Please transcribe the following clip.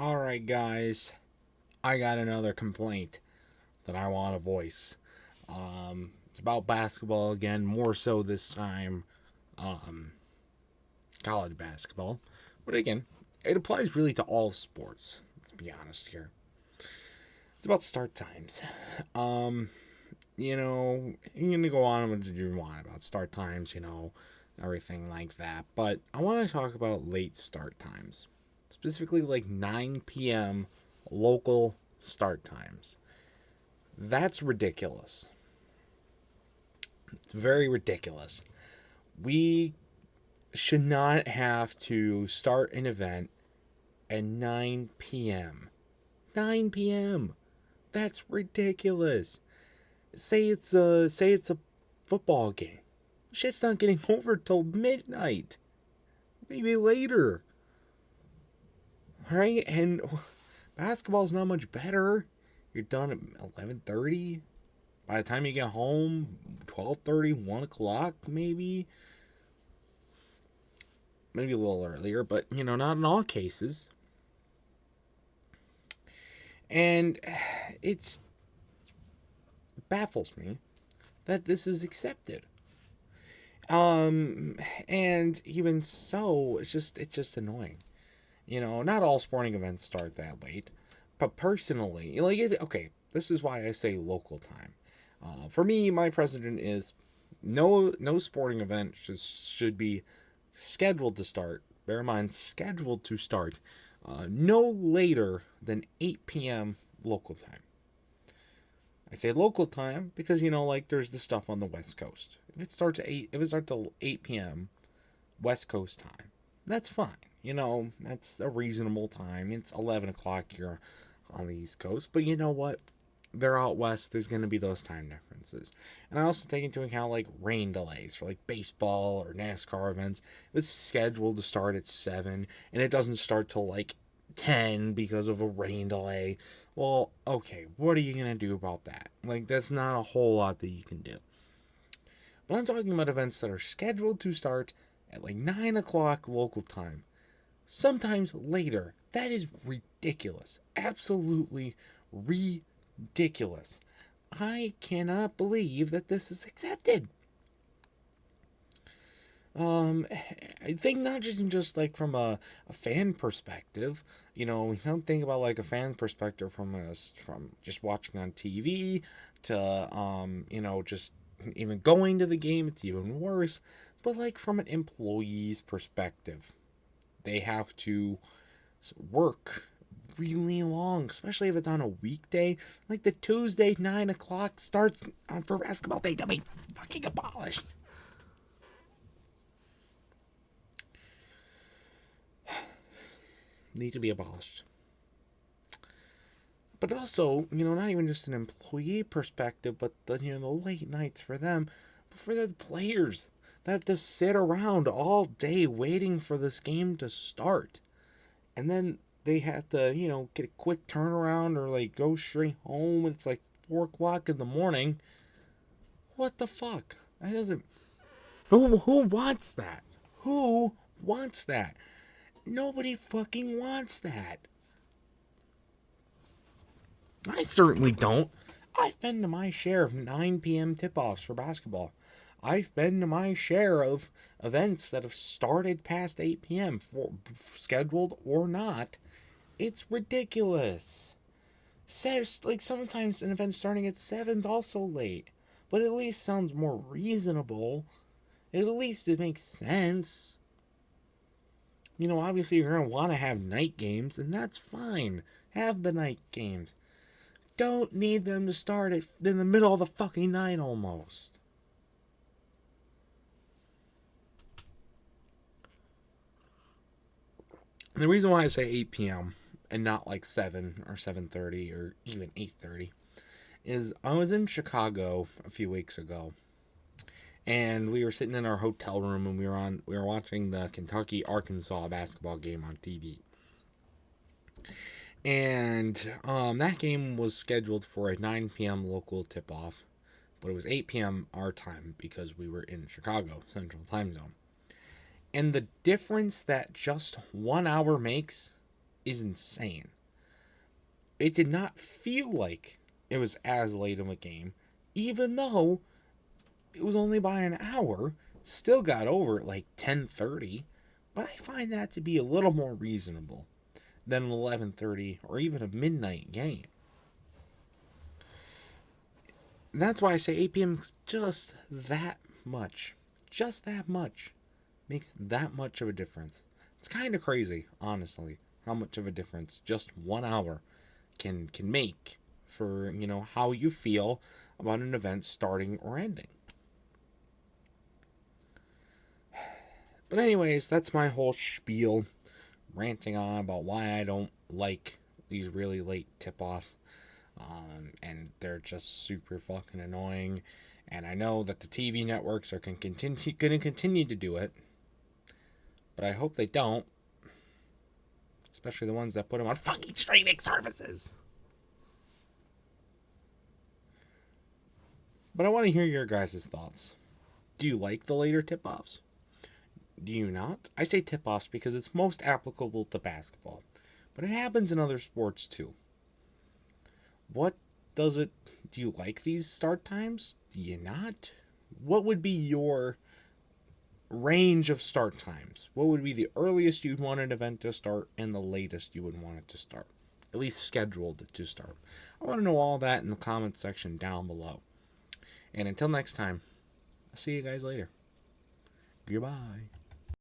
Alright, guys, I got another complaint that I want to voice. It's about basketball again, more so this time, um, college basketball. But again, it applies really to all sports, let's be honest here. It's about start times. Um, you're going to go on what you want about start times, everything like that. But I want to talk about late start times, specifically like 9 p.m. local start times. That's ridiculous. It's very ridiculous. We should not have to start an event at 9 p.m. 9 p.m. That's ridiculous. Say it's a football game. Shit's not getting over till midnight. Maybe later. Right? And basketball's not much better. You're done at 11:30. By the time you get home, 12:30, 1 o'clock, maybe. Maybe a little earlier, but, not in all cases. And it baffles me that this is accepted. And even so, it's just annoying. Not all sporting events start that late. But personally, okay, this is why I say local time. For me, my precedent is no sporting event should be scheduled to start. Bear in mind, scheduled to start no later than 8 p.m. local time. I say local time because there's the stuff on the West Coast. If it starts at 8 p.m. West Coast time, that's fine. That's a reasonable time. It's 11 o'clock here on the East Coast, but you know what? They're out west. There's going to be those time differences, and I also take into account like rain delays for like baseball or NASCAR events. If it's scheduled to start at 7 and it doesn't start till like 10 because of a rain delay. Well, okay, what are you going to do about that? Like, that's not a whole lot that you can do. But I'm talking about events that are scheduled to start at like 9 o'clock local time. Sometimes later. That is ridiculous. Absolutely ridiculous. I cannot believe that this is accepted. I think not just like from a fan perspective. We don't think about like a fan perspective from just watching on TV to just even going to the game. It's even worse. But like from an employee's perspective, they have to work really long, especially if it's on a weekday. Like the Tuesday 9 o'clock starts for basketball day to be fucking abolished. Need to be abolished. But also, not even just an employee perspective, but the late nights for them, but for the players that have to sit around all day waiting for this game to start. And then they have to, get a quick turnaround or like go straight home. It's like 4 o'clock in the morning. What the fuck? That doesn't. Who wants that? Who wants that? Nobody fucking wants that. I certainly don't. I've been to my share of 9 p.m. tip-offs for basketball. I've been to my share of events that have started past 8 p.m. for scheduled or not. It's ridiculous. Like sometimes an event starting at 7 is also late, but at least sounds more reasonable. At least it makes sense. Obviously you're going to want to have night games, and that's fine. Have the night games. Don't need them to start in the middle of the fucking night almost. And the reason why I say 8 p.m. and not like 7 or 7:30 or even 8:30 is I was in Chicago a few weeks ago, and we were sitting in our hotel room and we were watching the Kentucky Arkansas basketball game on TV. And that game was scheduled for a 9 p.m. local tip-off, but it was 8 p.m. our time because we were in Chicago, Central Time Zone. And the difference that just 1 hour makes is insane. It did not feel like it was as late of a game, even though it was only by an hour. Still got over at like 10:30, but I find that to be a little more reasonable than an 11:30 or even a midnight game. And that's why I say 8 p.m. is just that much. Just that much. Makes that much of a difference. It's kind of crazy, honestly, how much of a difference just 1 hour can make for, how you feel about an event starting or ending. But anyways, that's my whole spiel, ranting on about why I don't like these really late tip-offs. And they're just super fucking annoying. And I know that the TV networks are going to continue to do it. But I hope they don't. Especially the ones that put them on fucking streaming services. But I want to hear your guys' thoughts. Do you like the later tip-offs? Do you not? I say tip-offs because it's most applicable to basketball. But it happens in other sports too. Do you like these start times? Do you not? What would be your range of start times? What would be the earliest you'd want an event to start and the latest you would want it to start? At least scheduled to start. I want to know all that in the comment section down below. And until next time, I'll see you guys later. Goodbye.